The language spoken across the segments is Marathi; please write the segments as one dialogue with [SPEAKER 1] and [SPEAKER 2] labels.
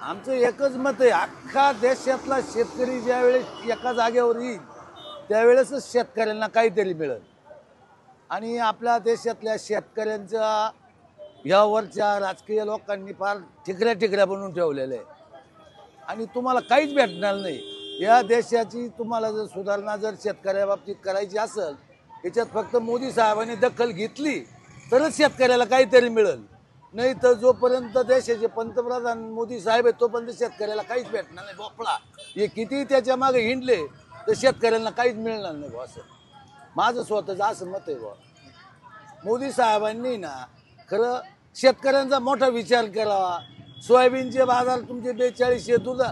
[SPEAKER 1] आमचं एकच मत आहे, अख्खा देशातला शेतकरी ज्या वेळेस एका जागेवर येईल त्यावेळेसच शेतकऱ्यांना काहीतरी मिळेल. आणि आपल्या देशातल्या शेतकऱ्यांच्या यावरच्या राजकीय लोकांनी फार ठिकऱ्या ठिकऱ्या बनवून ठेवलेल्या आहे आणि तुम्हाला काहीच भेटणार नाही. या देशाची तुम्हाला जर सुधारणा जर शेतकऱ्याबाबतीत करायची असेल, याच्यात फक्त मोदी साहेबांनी दखल घेतली तरच शेतकऱ्याला काहीतरी मिळेल. नाही तर जोपर्यंत देशाचे पंतप्रधान मोदी साहेब आहेत तोपर्यंत शेतकऱ्याला काहीच भेटणार नाही. भोपळा हे किती त्याच्या मागे हिंडले तर शेतकऱ्यांना काहीच मिळणार नाही बुवा, असं माझं स्वतःचं असं मत आहे बुवा. मोदी साहेबांनी ना खरं शेतकऱ्यांचा मोठा विचार करावा. सोयाबीनचे बाजार तुमचे 4200, दूध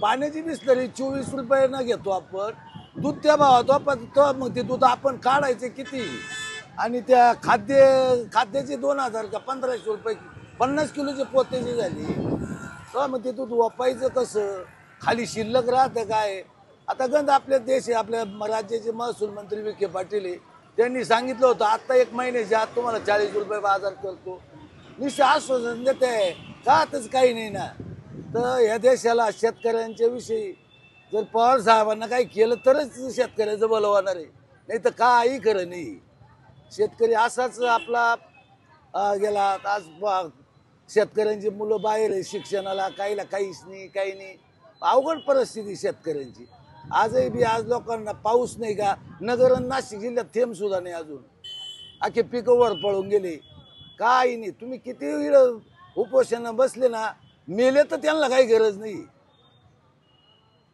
[SPEAKER 1] पाण्याची बिसलरी 24 रुपये घेतो आपण, दूध त्या भावात मग ते दूध आपण काढायचे किती. आणि त्या खाद्याचे 2000 का 1500 रुपये 50 किलोचे पोत्याची झाली, तर मग ते दूध वापायचं कसं, खाली शिल्लक राहतं काय. आता गंध आपल्या देश आपल्या राज्याचे महसूल मंत्री विखे पाटील त्यांनी सांगितलं होतं आता 1 महिन्याच्या आत तुम्हाला 40 रुपये बाजार करतो. निश्चित आश्वासन देते का, आताच काही नाही ना. तर या देशाला शेतकऱ्यांच्या विषयी जर पवार साहेबांना काही केलं तरच शेतकऱ्याचं भलं होणार आहे, नाही तर काही खरं नाही. शेतकरी असाच आपला गेला. आज शेतकऱ्यांची मुलं बाहेर आहे शिक्षणाला, काहीला काहीच नाही, काही नाही. अवघड परिस्थिती शेतकऱ्यांची. आजही बी आज लोकांना पाऊस नाही का, नगर आणि नाशिक जिल्ह्यात थेंब सुद्धा नाही अजून. अख्खे पिकं वर पळून गेले, काही नाही. तुम्ही किती उपोषण बसले ना, मेले तर त्यांना काही गरज नाही.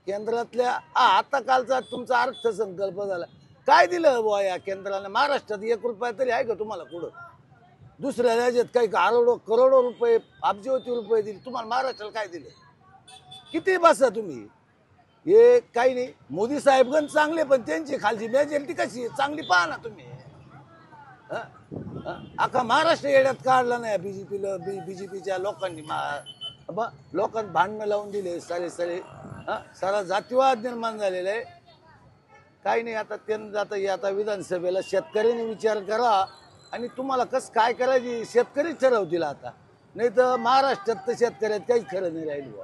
[SPEAKER 1] केंद्रातल्या आता कालचा तुमचा अर्थसंकल्प झाला, काय दिलं बुवा या केंद्राने. महाराष्ट्रात 1 रुपया तरी आहे का तुम्हाला कुठं. दुसऱ्या राज्यात काही करोडो रुपये अब्जवती रुपये दिले, तुम्हाला महाराष्ट्राला काय दिलं. किती बसा तुम्ही. हे काही नाही. मोदी साहेबगण चांगले पण त्यांची खालची मेजॉरिटी कशी आहे चांगली पहा ना तुम्ही. अख्खा महाराष्ट्र येड्यात काढला नाही बीजेपीच्या लोकांनी. लोकांनी भांडणं लावून दिले सारे सारा जातीवाद निर्माण झालेला आहे. काही नाही. आता त्यांनी आता विधानसभेला शेतकऱ्यांनी विचार करा आणि तुम्हाला कसं काय करायची शेतकरीच ठरवतील आता, नाही तर महाराष्ट्रात तर शेतकऱ्यात काहीच खरं नाही राहिलं.